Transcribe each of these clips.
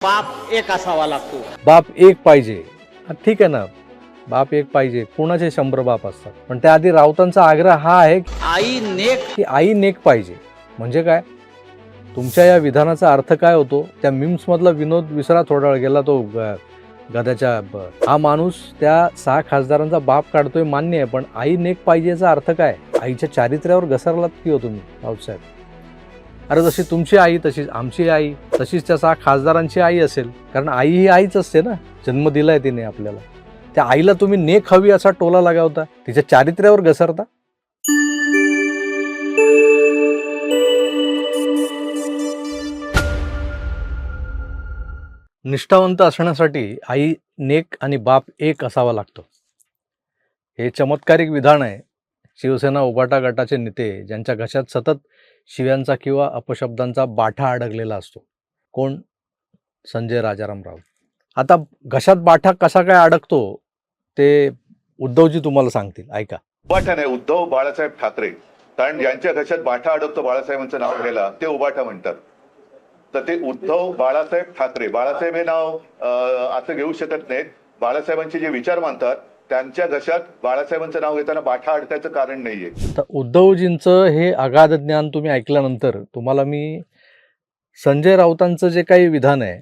बाप एक असावा लागतो. बाप एक पाहिजे. ठीक आहे ना, बाप एक पाहिजे. कोणाचे 100 बाप असतात, पण त्याआधी राऊतांचा आग्रह हा आहे आई नेक की आई नेक पाहिजे. म्हणजे काय, तुमच्या या विधानाचा अर्थ काय होतो? त्या मीम्स मधला विनोद विसरा थोडा वेळ गेला, तो गध्याच्या हा माणूस त्या 6 खासदारांचा बाप काढतोय मान्य आहे, पण आई नेक पाहिजेचा अर्थ काय? आईच्या चारित्र्यावर घसरलात की हो तुम्ही राऊतसाहेब? अरे जशी तुमची आई तशीच आमची आई, तशीच त्या 6 खासदारांची आई असेल, कारण आई ही आईच असते ना, जन्म दिलाय तिने आपल्याला. त्या आईला तुम्ही नेक हवी असा टोला लगावता, तिच्या चारित्र्यावर घसरता. निष्ठावंत असण्यासाठी आई नेक आणि बाप एक असावा लागतो. हे चमत्कारिक विधान आहे शिवसेना उभाटा गटाचे नेते, ज्यांच्या घशात सतत शिव्यांचा किंवा अपशब्दांचा बाठा अडकलेला असतो. कोण? संजय राजाराम राऊत. आता घशात बाठा कसा काय अडकतो ते उद्धवजी तुम्हाला सांगतील, ऐका. उबाठा नाही, उद्धव बाळासाहेब ठाकरे. कारण ज्यांच्या घशात बाठा अडकतो बाळासाहेबांचं नाव घ्यायला ते उबाठा म्हणतात. तर ते उद्धव बाळासाहेब ठाकरे, बाळासाहेब हे नाव असं घेऊ शकत नाहीत. बाळासाहेबांचे जे विचार मानतात त्यांच्या घशात बाळासाहेबांचं नाव घेताना बाठा अडकायचं कारण नाहीये. तर उद्धवजींचं हे अगाध ज्ञान तुम्ही ऐकल्यानंतर तुम्हाला मी संजय राऊतांचं जे काही विधान आहे,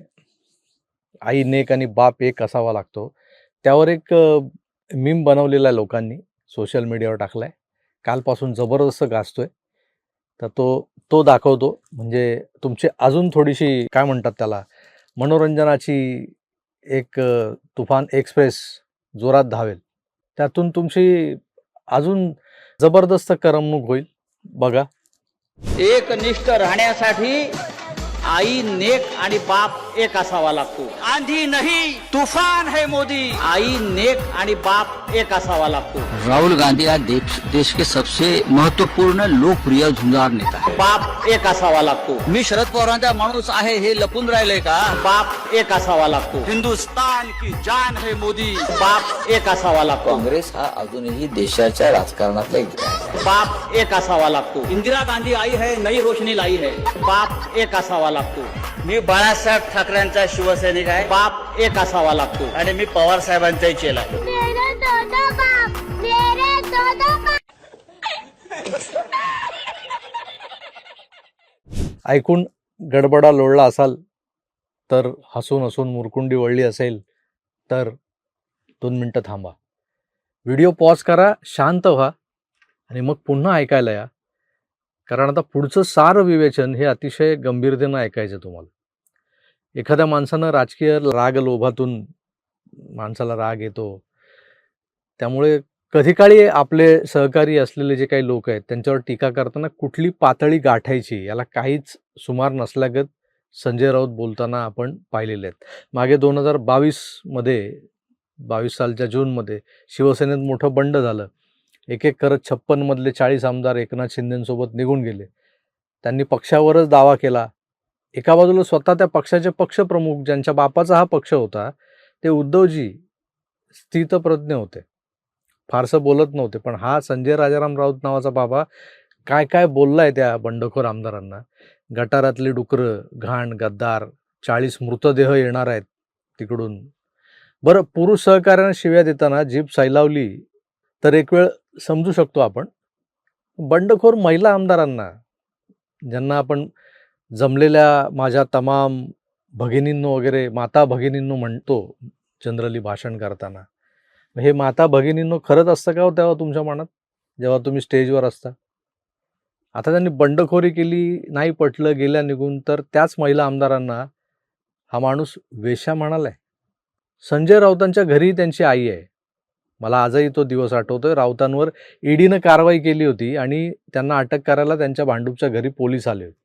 आई नेक आणि बाप एक असावा लागतो, त्यावर एक मीम बनवलेला आहे लोकांनी, सोशल मीडियावर टाकलाय, कालपासून जबरदस्त गाजतोय. तर तो दाखवतो, म्हणजे तुमची अजून थोडीशी काय म्हणतात त्याला, मनोरंजनाची एक तुफान एक्सप्रेस जोरात धावेल. त्यातून तुमची अजून जबरदस्त करमणूक होईल. बघा. एकनिष्ठ राहण्यासाठी आई नेक आणि बाप एक असावा लागतो. आंधी नहीं तूफान है मोदी. आई नेक आणि बाप एक असावा लागतो. राहुल गांधी आज देश के सबसे महत्वपूर्ण लोकप्रिय झुंजार नेता है. बाप एक असावा लागतो. मी शरद पवारांचा माणूस आहे हे लपून राहिलंय का? बाप एक असावा लागतो. हिंदुस्तान की जान है मोदी. बाप एक असावा लागतो. काँग्रेस हा अजूनही देशाच्या राजकारणातला एक बाप एक असावा लागतो. इंदिरा गांधी आई है, नई रोशनी लाई है. बाप एक असावा लागतो. मी बाळासाहेब ठाकरेंचा शिवसैनिक आहे. बाप एक असावा लागतो. आणि मी पवार साहेबांचाही चेला आहे. ऐकून गडबडा लोळला असाल तर, हसून हसून मुरकुंडी वळली असेल तर 2 मिनटं थांबा, व्हिडिओ पॉज करा, शांत व्हा आणि मग पुन्हा ऐकायला या. कारण आता पुढचं सार विवेचन हे अतिशय गंभीरतेनं ऐकायचं तुम्हाला. एखाद्या माणसानं राजकीय राग लोभातून माणसाला राग येतो, त्यामुळे कधी काळी आपले सहकारी असलेले जे काही लोक आहेत त्यांच्यावर टीका करताना कुठली पातळी गाठायची याला काहीच सुमार नसल्यागत संजय राऊत बोलताना आपण पाहिलेले आहेत. मागे 2022 मध्ये 22 सालच्या जूनमध्ये शिवसेनेत मोठं बंड झालं. एक एक करत 56 मधले 40 आमदार एकनाथ शिंदेंसोबत निघून गेले. त्यांनी पक्षावरच दावा केला. एका बाजूला स्वतः त्या पक्षाचे पक्षप्रमुख, ज्यांच्या बापाचा हा पक्ष होता, ते उद्धवजी स्थितप्रज्ञ होते, फारसं बोलत नव्हते. पण हा संजय राजाराम राऊत नावाचा बाबा काय काय बोललाय त्या बंडखोर आमदारांना. गटारातली डुकरं, घाण, गद्दार, 40 मृतदेह येणार आहेत तिकडून. बरं, पुरुष सहकार्याने शिव्या देताना जीभ सैलावली तर एक वेळ समजू शकतो आपण. बंडखोर महिला आमदारांना, ज्यांना आपण जमलेल्या माझ्या तमाम भगिनींनो वगैरे माता भगिनींनो म्हणतो जनरली भाषण करताना, हे माता भगिनींनो खरंच असतं का हो तेव्हा तुमच्या मनात, जेव्हा तुम्ही स्टेजवर असता? आता त्यांनी बंडखोरी केली, नाही पटलं, गेल्या निघून, तर त्याच महिला आमदारांना हा माणूस वेश्या म्हणालाय. संजय राऊतांच्या घरी त्यांची आई आहे. मला आजही तो दिवस आठवतोय. राऊतांवर ईडीनं कारवाई केली होती आणि त्यांना अटक करायला त्यांच्या भांडूपच्या घरी पोलीस आले होते.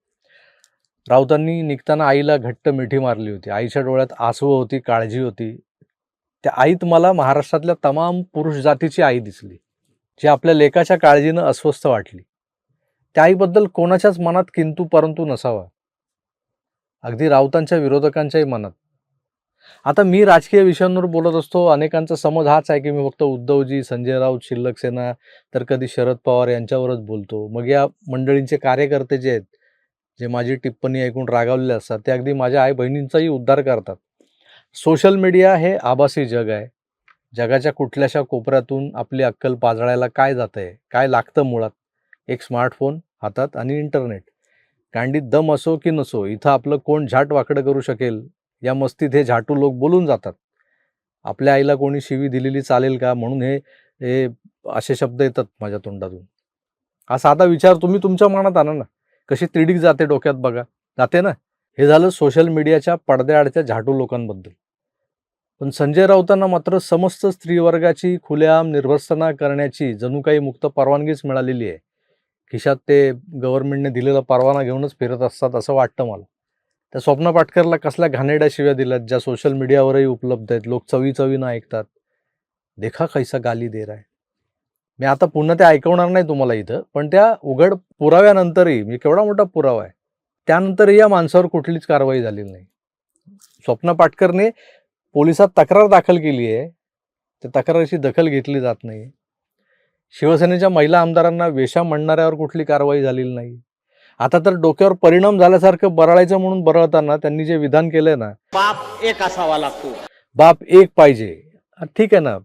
राऊतांनी निघताना आईला घट्ट मिठी मारली होती. आईच्या डोळ्यात आसू होती, काळजी होती. त्या आईत मला महाराष्ट्रातल्या तमाम पुरुष जातीची आई दिसली, जी आपल्या लेकाच्या काळजीनं अस्वस्थ वाटली. त्या आईबद्दल कोणाच्याच मनात किंतु परंतु नसावा, अगदी राऊतांच्या विरोधकांच्याही मनात. आता मी राजकीय विषयांवर बोलत असतो, अनेकांचा समज हाच आहे की मी फक्त उद्धवजी, संजय राऊत, शिल्लक सेना, तर कधी शरद पवार यांच्यावरच बोलतो. मग या मंडळींचे कार्यकर्ते जे आहेत जे माझी टिप्पणी ऐकून रागावलेले असतात ते अगदी माझ्या आई बहिणींचाही उद्धार करतात. सोशल मीडिया हे आभासी जग आहे. जगाच्या कुठल्याशा कोपऱ्यातून आपली अक्कल पाजळायला काय जातंय, काय लागतं मुळात? एक स्मार्टफोन हातात आणि इंटरनेट. कांडीत दम असो की नसो, इथं आपलं कोण झाट वाकडं करू शकेल या मस्तीत हे झाटू लोक बोलून जातात. आपल्या आईला कोणी शिवी दिलेली चालेल का म्हणून हे हे असे शब्द येतात माझ्या तोंडातून. हा साधा विचार तुम्ही तुमच्या मनात आणा ना. कशी तिडीक जाते डोक्यात बघा. जाते ना. हे झालं सोशल मीडियाच्या पडद्याआडच्या झाटू लोकांबद्दल. पण संजय राऊतांना मात्र समस्त स्त्रीवर्गाची खुलेआम निर्भत्सना करण्याची जणू काही मुक्त परवानगीच मिळालेली आहे. खिशात ते गव्हर्नमेंटने दिलेला परवाना घेऊनच फिरत असतात असं वाटतं मला. त्या स्वप्ना पाटकरला कसल्या घाणेरड्या शिव्या दिल्यात ज्या सोशल मीडियावरही उपलब्ध आहेत. लोक चवीचवीनं ऐकतात. देखा कैसा गाली दे रहा है. मी आता पुन्हा ते ऐकवणार नाही तुम्हाला इथं, पण त्या उघड पुराव्यानंतरही, मी केवढा मोठा पुरावा आहे, त्यानंतरही या माणसावर कुठलीच कारवाई झालेली नाही. स्वप्ना पाटकरने पोलिसात तक्रार दाखल केली आहे. त्या तक्रारीची दखल घेतली जात नाही. शिवसेनेच्या महिला आमदारांना वेश्या म्हणणाऱ्यावर कुठली कारवाई झालेली नाही. आता तर डोक्यावर परिणाम झाल्यासारखं बरळायचं म्हणून बरळताना त्यांनी जे विधान केलंय ना, बाप एक असावा लागतो. बाप एक पाहिजे. ठीक आहे ना,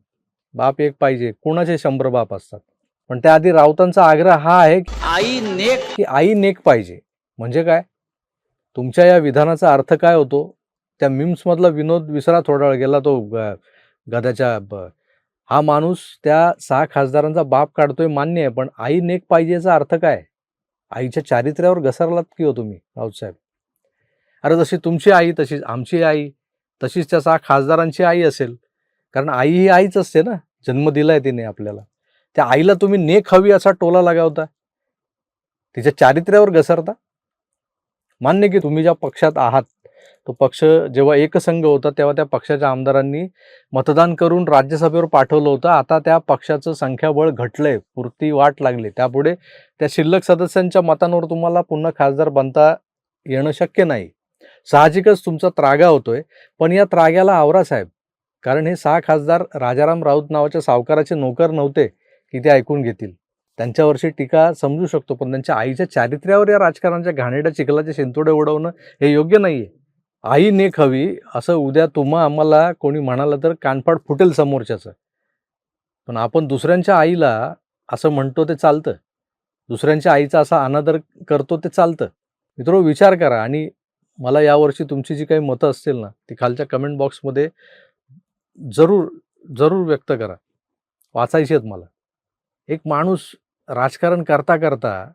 बाप एक पाहिजे. कोणाचे 100 बाप असतात. पण त्याआधी राऊतांचा आग्रह हा आहे आई नेक की आई नेक पाहिजे. म्हणजे काय? तुमच्या या विधानाचा अर्थ काय होतो? त्या मीम्समधला विनोद विसरा थोडा वेळ गेला, तो गध्याच्या हा माणूस त्या 6 खासदारांचा बाप काढतोय मान्य आहे, पण आई नेक पाहिजेचा अर्थ काय? आईच्या चारित्र्यावर घसरलात की हो तुम्ही राऊतसाहेब? अरे जशी तुमची आई तशीच आमची आई, तशीच त्या 6 खासदारांची आई असेल. कारण आई ही आईच असते ना, जन्म दिलाय तिने आपल्याला. त्या आईला तुम्ही नेक हवी असा टोला लगावता, तिच्या चारित्र्यावर घसरता. मान्य की तुम्ही ज्या पक्षात आहात तो पक्ष जेव्हा एकसंघ होता तेव्हा त्या पक्षाच्या आमदारांनी मतदान करून राज्यसभेवर पाठवलं होतं. आता त्या पक्षाचं संख्याबळ घटलंय, पुरती वाट लागली. त्यापुढे त्या शिल्लक सदस्यांच्या मतांवर तुम्हाला पुन्हा खासदार बनता येणं शक्य नाही. साहजिकच तुमचा त्रागा होतोय, पण या त्राग्याला आवरा साहेब. कारण हे 6 खासदार राजाराम राऊत नावाच्या सावकाराचे नोकर नव्हते की ते ऐकून घेतील. त्यांच्यावरची टीका समजू शकतो, पण त्यांच्या आईच्या चारित्र्यावर या राजकारणाच्या घाणेरड्या चिखलाचे शिंतोडे उडवणं हे योग्य नाहीये. आई नेक हवी असं उद्या तुम्हा आम्हाला कोणी म्हणालं तर कानफाड फुटेल समोरच्याचं. पण आपण दुसऱ्यांच्या आईला असं म्हणतो ते चालतं. दुसऱ्यांच्या आईचा असा अनादर करतो ते चालतं. मित्रो, विचार करा आणि मला यावर्षी तुमची जी काही मतं असतील ना, ती खालच्या कमेंट बॉक्समध्ये जरूर व्यक्त करा. वाचायची आहेत मला. एक माणूस राजकारण करता करता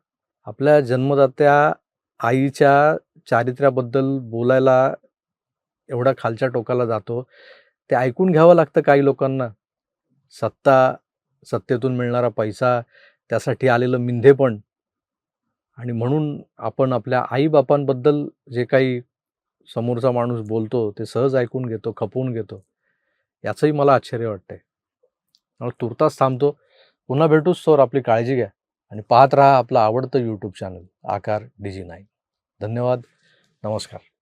आपल्या जन्मदात्या आईच्या चारित्र्याबद्दल बोलायला एवढा खालच्या टोकाला जातो. ते ऐकून घ्यावं लागतं काही लोकांना. सत्ता, सत्तेतून मिळणारा पैसा, त्यासाठी आलेलं मिंधेपण, आणि म्हणून आपण आपल्या आईबापांबद्दल जे काही समोरचा माणूस बोलतो ते सहज ऐकून घेतो, खपवून घेतो. याचंही मला आश्चर्य वाटतंय. त्यामुळे तुर्तास थांबतो. पुन्हा भेटूच, तोवर आपली काळजी घ्या आणि पाहत राहा आपलं आवडतं यूट्यूब चॅनल आकार DG9. धन्यवाद. नमस्कार.